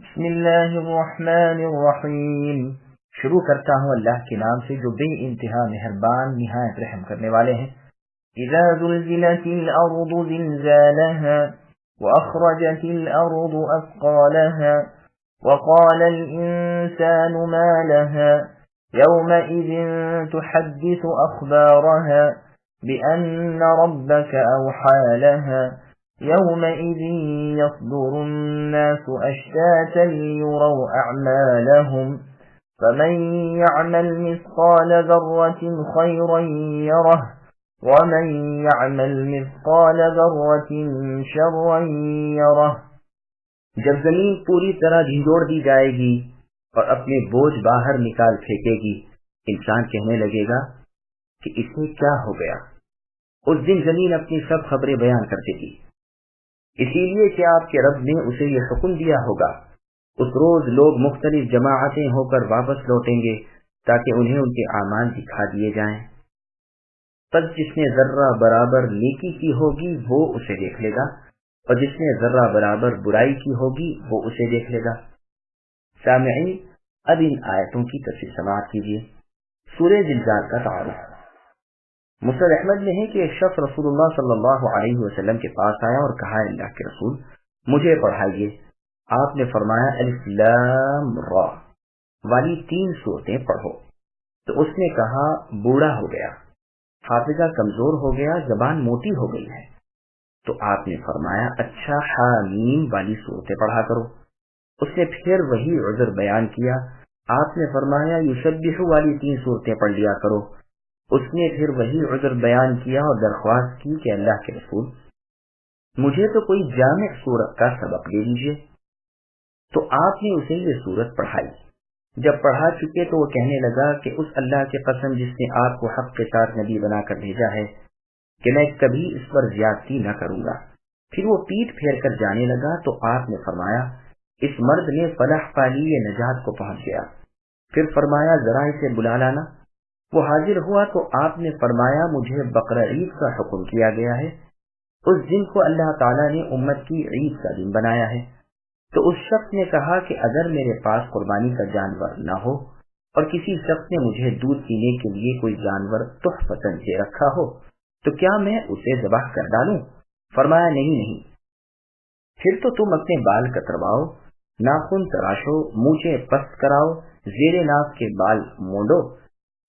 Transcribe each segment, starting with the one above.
بسم اللہ الرحمن الرحیم۔ شروع کرتا ہوں اللہ کے نام سے جو بے انتہا مہربان نہایت رحم کرنے والے ہیں۔ اذا زلزلت الارض زلزالها واخرجت الارض اثقالها وقال الانسان ما لها يومئذ تحدث اخبارها بان ربك اوحى لها يومئذ يصدر الناس أشتاتا ليروا أعمالهم فمن يعمل مثقال ذرة خيرا يره ومن يعمل مثقال ذرة شرا يره۔ جب زمین پوری طرح جھنجھوڑ دی جائے گی اور اپنے بوجھ باہر نکال پھینکے گی، انسان کہنے لگے گا کہ اسے کیا ہو گیا۔ اس دن زمین اپنی سب خبریں بیان کر دے گی، اسی لیے کہ آپ کے رب نے اسے یہ حکم دیا ہوگا۔ اس روز لوگ مختلف جماعتیں ہو کر واپس لوٹیں گے تاکہ انہیں ان کے اعمال دکھا دیے جائیں۔ پس جس نے ذرہ برابر نیکی کی ہوگی وہ اسے دیکھ لے گا، اور جس نے ذرہ برابر برائی کی ہوگی وہ اسے دیکھ لے گا۔ سامعین، اب ان آیتوں کی تفصیل سماعت کیجیے۔ سورہ زلزال کا تعارف۔ مسند احمد میں ہے کہ ایک شخص رسول اللہ صلی اللہ علیہ وسلم کے پاس آیا اور کہا، اللہ کے رسول مجھے پڑھائیے۔ آپ نے فرمایا الف لام را والی 3 سورتیں پڑھو۔ تو اس نے کہا بوڑھا ہو گیا، حافظہ کمزور ہو گیا، زبان موٹی ہو گئی ہے۔ تو آپ نے فرمایا اچھا حامیم والی سورتیں پڑھا کرو۔ اس نے پھر وہی عذر بیان کیا۔ آپ نے فرمایا یسبح والی 3 سورتیں پڑھ لیا کرو۔ اس نے پھر وہی عذر بیان کیا اور درخواست کی کہ اللہ کے رسول مجھے تو کوئی جامع سورت کا سبق دے دیجیے۔ تو آپ نے اسے یہ سورت پڑھائی۔ جب پڑھا چکے تو وہ کہنے لگا کہ اس اللہ کے قسم جس نے آپ کو حق کے ساتھ نبی بنا کر بھیجا ہے کہ میں کبھی اس پر زیادتی نہ کروں گا۔ پھر وہ پیٹ پھیر کر جانے لگا تو آپ نے فرمایا اس مرد نے فلاح پا لی، یہ نجات کو پہنچ گیا۔ پھر فرمایا ذرا اسے بلا لانا۔ وہ حاضر ہوا تو آپ نے فرمایا مجھے بقرہ عید کا حکم کیا گیا ہے، اس دن کو اللہ تعالیٰ نے امت کی عید کا دن بنایا ہے۔ تو اس شخص نے کہا کہ اگر میرے پاس قربانی کا جانور نہ ہو اور کسی شخص نے مجھے دودھ پینے کے لیے کوئی جانور تحفۃً دے رکھا ہو تو کیا میں اسے ذبح کر ڈالوں؟ فرمایا نہیں۔ پھر تو تم اپنے بال کترواؤ، ناخن تراشو، مونچھیں پست کراؤ، زیر ناف کے بال مونڈو،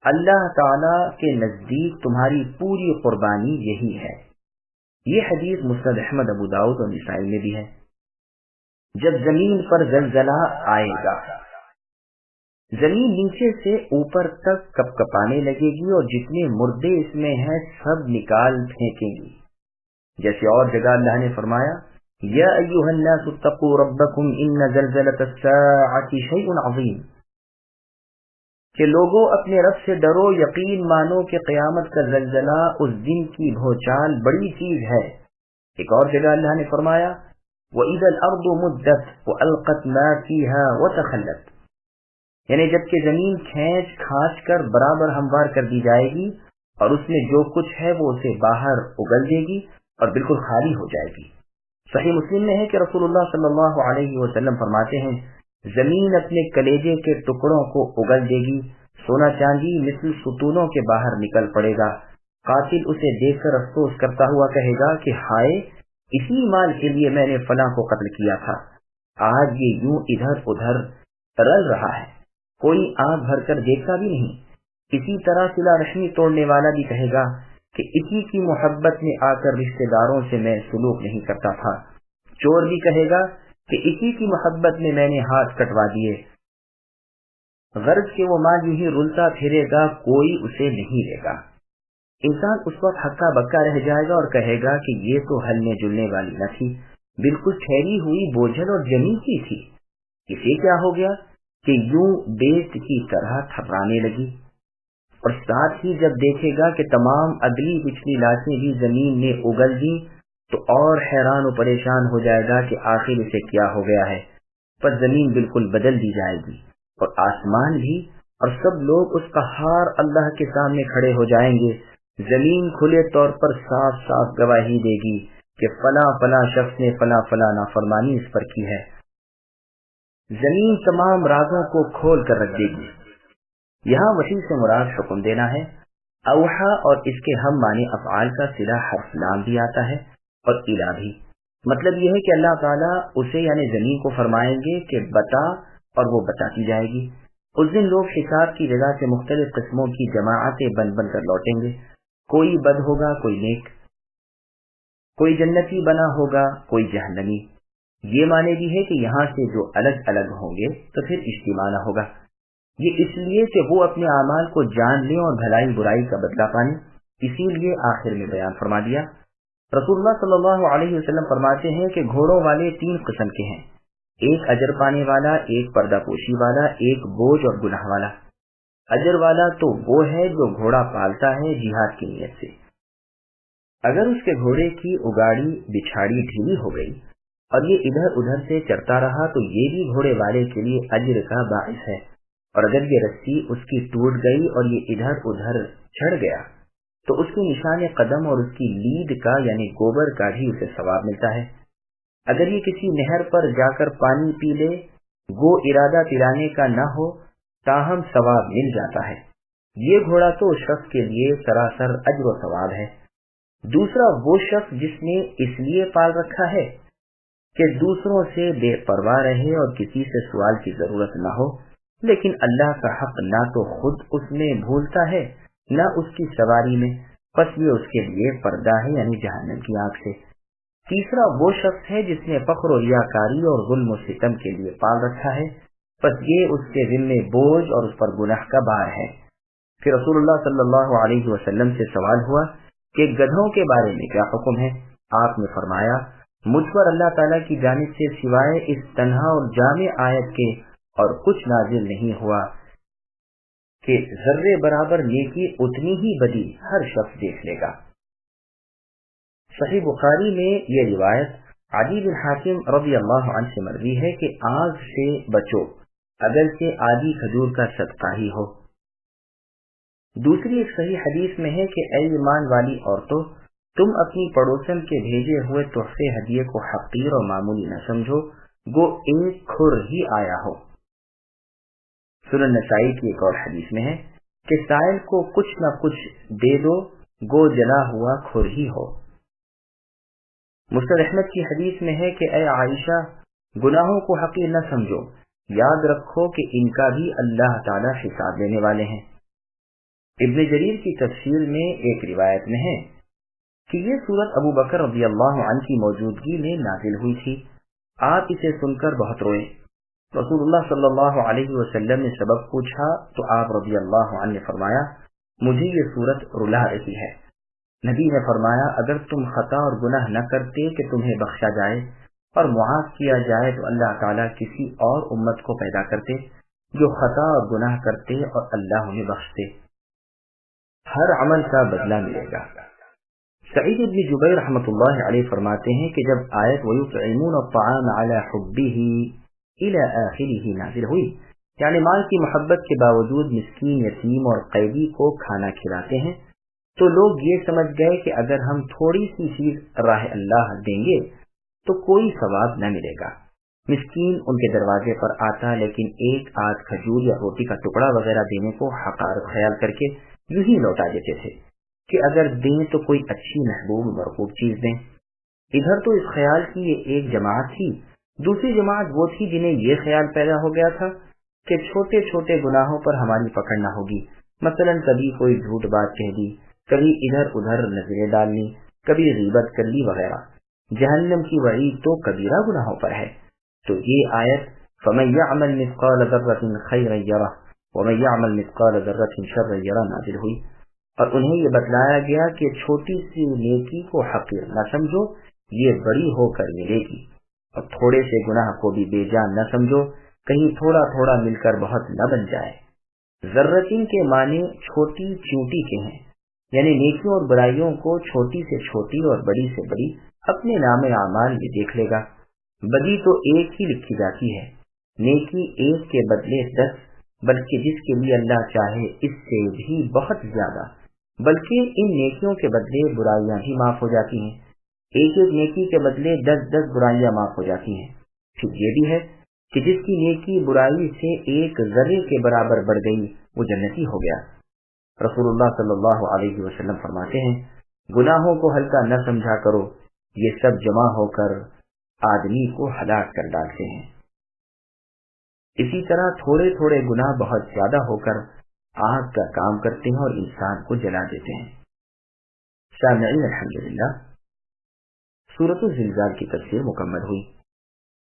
اللہ تعالیٰ کے نزدیک تمہاری پوری قربانی یہی ہے۔ یہ حدیث مسند احمد، ابو داؤد اور نسائی میں بھی ہے۔ جب زمین پر زلزلہ آئے گا، زمین نیچے سے اوپر تک کپ کپانے لگے گی اور جتنے مردے اس میں ہیں سب نکال پھینکیں گی۔ جیسے اور جگہ اللہ نے فرمایا یا ایھا الناس اتقوا ربکم ان زلزلۃ الساعۃ شیء عظیم، کہ لوگوں اپنے رب سے ڈرو، یقین مانو کہ قیامت کا زلزلہ اس دن کی بھوچال بڑی چیز ہے۔ ایک اور جگہ اللہ نے فرمایا وَإِذَا الْأَرْضُ مُدَّتْ وَأَلْقَتْ مَا فِيهَا وَتَخَلَّتْ، یعنی جب کہ زمین کھینچ کھانچ کر برابر ہموار کر دی جائے گی اور اس میں جو کچھ ہے وہ اسے باہر اگل دے گی اور بالکل خالی ہو جائے گی۔ صحیح مسلم میں ہے کہ رسول اللہ صلی اللہ علیہ وسلم فرماتے ہیں زمین اپنے کلیجے کے ٹکڑوں کو اگل دے گی، سونا چاندی مثل ستونوں کے باہر نکل پڑے گا۔ قاتل اسے دیکھ کر افسوس کرتا ہوا کہے گا کہ ہائے، اسی مال کے لیے میں نے فلاں کو قتل کیا تھا، آج یہ یوں ادھر ادھر رل رہا ہے، کوئی آنکھ بھر کر دیکھتا بھی نہیں۔ اسی طرح صلہ رحمی توڑنے والا بھی کہے گا کہ اسی کی محبت میں آ کر رشتہ داروں سے میں سلوک نہیں کرتا تھا۔ چور بھی کہے گا کہ اسی کی محبت میں نے ہاتھ کٹوا دیے۔ غرض کہ وہ مال یوں ہی رلتا پھرے گا، کوئی اسے نہیں لے گا۔ انسان اس وقت ہکا بکا رہ جائے گا اور کہے گا کہ یہ تو ہلنے جلنے والی نہ تھی، بالکل ٹھہری ہوئی بوجھل اور جمی سی تھی، اسے کیا ہو گیا کہ یوں بیت کی طرح تھپرانے لگی۔ اور ساتھ ہی جب دیکھے گا کہ تمام اگلی پچھلی لاشیں بھی زمین میں اگل دی تو اور حیران و پریشان ہو جائے گا کہ آخر اسے کیا ہو گیا ہے۔ پر زمین بالکل بدل دی جائے گی اور آسمان بھی، اور سب لوگ اس قہار اللہ کے سامنے کھڑے ہو جائیں گے۔ زمین کھلے طور پر صاف صاف گواہی دے گی کہ فلاں فلاں شخص نے فلاں فلاں نافرمانی اس پر کی ہے۔ زمین تمام رازوں کو کھول کر رکھ دے گی۔ یہاں وحی سے مراد حکم دینا ہے۔ اوحا اور اس کے ہم معنی افعال کا صلہ حرف لام بھی آتا ہے اور الا بھی۔ مطلب یہ ہے کہ اللہ تعالیٰ اسے یعنی زمین کو فرمائیں گے کہ بتا، اور وہ بتاتی جائے گی۔ اس دن لوگ حساب کی جگہ سے مختلف قسموں کی جماعتیں بن بن کر لوٹیں گے، کوئی بد ہوگا، کوئی نیک، کوئی جنتی بنا ہوگا، کوئی جہنمی۔ یہ معنی بھی ہے کہ یہاں سے جو الگ الگ ہوں گے تو پھر اجتماع نہ ہوگا۔ یہ اس لیے کہ وہ اپنے اعمال کو جان لیں اور بھلائی برائی کا بدلہ پائیں، اسی لیے آخر میں بیان فرما دیا۔ رسول اللہ صلی اللہ علیہ وسلم فرماتے ہیں کہ گھوڑوں والے 3 قسم کے ہیں، ایک اجر پانے والا، ایک پردہ پوشی والا، ایک بوجھ اور گناہ والا۔ اجر والا تو وہ ہے جو گھوڑا پالتا ہے جہاد کی نیت سے، اگر اس کے گھوڑے کی اگاڑی بچھاڑی ڈھیلی ہو گئی اور یہ ادھر ادھر سے چرتا رہا تو یہ بھی گھوڑے والے کے لیے اجر کا باعث ہے، اور اگر یہ رسی اس کی ٹوٹ گئی اور یہ ادھر ادھر چھڑ گیا تو اس کے نشان قدم اور اس کی لید کا یعنی گوبر کا بھی اسے ثواب ملتا ہے۔ اگر یہ کسی نہر پر جا کر پانی پی لے، گو ارادہ پلانے کا نہ ہو، تاہم ثواب مل جاتا ہے۔ یہ گھوڑا تو اس شخص کے لیے سراسر اجر و ثواب ہے۔ دوسرا وہ شخص جس نے اس لیے پال رکھا ہے کہ دوسروں سے بے پرواہ رہے اور کسی سے سوال کی ضرورت نہ ہو، لیکن اللہ کا حق نہ تو خود اس میں بھولتا ہے نہ اس کی سواری میں، پس یہ اس کے لیے پردہ ہے یعنی جہنم کی آگ سے۔ تیسرا وہ شخص ہے جس نے فخر و ریاکاری اور ظلم و ستم کے لیے پال رکھا ہے، پس یہ اس کے ذمے بوجھ اور اس پر گناہ کا بار ہے۔ پھر رسول اللہ صلی اللہ علیہ وسلم سے سوال ہوا کہ گدھوں کے بارے میں کیا حکم ہے؟ آپ نے فرمایا، مجھ پر اللہ تعالیٰ کی جانب سے سوائے اس تنہا اور جامع آیت کے اور کچھ نازل نہیں ہوا کہ ذرے برابر نیکی اتنی ہی بدی ہر شخص دیکھ لے گا۔ صحیح بخاری میں یہ روایت عدی بن حاتم رضی اللہ عنہ سے مروی ہے کہ آگ سے بچو اگرچہ آدھی کھجور کا صدقہ ہی ہو۔ دوسری ایک صحیح حدیث میں ہے کہ اے ایمان والی عورتوں، تم اپنی پڑوسن کے بھیجے ہوئے تحفے ہدیے کو حقیر اور معمولی نہ سمجھو، گو ایک کھر ہی آیا ہو۔ سنن نسائی کی ایک اور حدیث میں ہے کہ سائل کو کچھ نہ کچھ دے دو، گو جلا ہوا کھر ہی ہو۔ مسند احمد کی حدیث میں ہے کہ اے عائشہ، گناہوں کو حقیر نہ سمجھو، یاد رکھو کہ ان کا بھی اللہ تعالی حساب لینے والے ہیں۔ ابن جریر کی تفسیر میں ایک روایت میں ہے کہ یہ سورت ابو بکر رضی اللہ عنہ کی موجودگی میں نازل ہوئی تھی، آپ اسے سن کر بہت روئے۔ رسول اللہ صلی اللہ علیہ وسلم نے سبب پوچھا تو آپ رضی اللہ عنہ نے فرمایا، مجھے یہ سورت رلا رہی ہے۔ نبی نے فرمایا، اگر تم خطا اور گناہ نہ کرتے کہ تمہیں بخشا جائے اور معاف کیا جائے تو اللہ تعالیٰ کسی اور امت کو پیدا کرتے جو خطا اور گناہ کرتے اور اللہ انہیں بخشتے۔ ہر عمل کا بدلہ ملے گا۔ سعید بن جبیر رحمۃ اللہ علیہ فرماتے ہیں کہ جب آیت وَيُطْعِمُونَ الطَّعَامَ عَلَى حُبِّهِ إِلَى آخِرِهِ نازل ہوئی، یعنی مال کی محبت کے باوجود مسکین، یتیم اور قیدی کو کھانا کھلاتے ہیں، تو لوگ یہ سمجھ گئے کہ اگر ہم تھوڑی سی چیز راہ اللہ دیں گے تو کوئی ثواب نہ ملے گا۔ مسکین ان کے دروازے پر آتا لیکن ایک آدھ کھجور یا روٹی کا ٹکڑا وغیرہ دینے کو حقارت خیال کر کے یوں ہی لوٹا دیتے تھے کہ اگر دیں تو کوئی اچھی محبوب مرغوب چیز دیں۔ ادھر تو اس خیال کی یہ ایک جماعت تھی، دوسری جماعت وہ تھی جنہیں یہ خیال پیدا ہو گیا تھا کہ چھوٹے چھوٹے گناہوں پر ہماری پکڑ نہ ہوگی، مثلا کبھی کوئی جھوٹ بات کہہ دی، کبھی ادھر ادھر نظریں ڈال لی، کبھی غیبت کر لی وغیرہ۔ جہنم کی وعید تو کبیرہ گناہوں پر ہے۔ تو یہ آیت فَمَن يَعْمَلْ مِثْقَالَ ذَرَّةٍ خَيْرًا يَرَهُ وَمَن يَعْمَلْ مِثْقَالَ ذَرَّةٍ شَرًّا يَرَهُ نازل ہوئی، اور انہیں یہ بتلایا گیا کہ چھوٹی سی نیکی کو حقیر نہ سمجھو، یہ بڑی ہو کر ملے گی، اور تھوڑے سے گناہ کو بھی بے جان نہ سمجھو، کہیں تھوڑا تھوڑا مل کر بہت نہ بن جائے۔ ذرتین کے معنی چھوٹی چونٹی کے ہیں، یعنی نیکیوں اور برائیوں کو چھوٹی سے چھوٹی اور بڑی سے بڑی اپنے نام اعمال میں دیکھ لے گا۔ بدی تو ایک ہی لکھی جاتی ہے، نیکی ایک کے بدلے 10، بلکہ جس کے لیے اللہ چاہے اس سے بھی بہت زیادہ، بلکہ ان نیکیوں کے بدلے برائیاں بھی معاف ہو جاتی ہیں، ایک ایک نیکی کے بدلے 10 برائیاں معاف ہو جاتی ہیں۔ پھر یہ بھی ہے کہ جس کی نیکی برائی سے ایک ذرے کے برابر بڑھ گئی وہ جنتی ہو گیا۔ رسول اللہ صلی اللہ علیہ وسلم فرماتے ہیں گناہوں کو ہلکا نہ سمجھا کرو، یہ سب جمع ہو کر آدمی کو ہلاک کر ڈالتے ہیں۔ اسی طرح تھوڑے تھوڑے گناہ بہت زیادہ ہو کر آگ کا کام کرتے ہیں اور انسان کو جلا دیتے ہیں۔ سامعین الحمدللہ، سورۃ الزلزال کی تفسیر مکمل ہوئی۔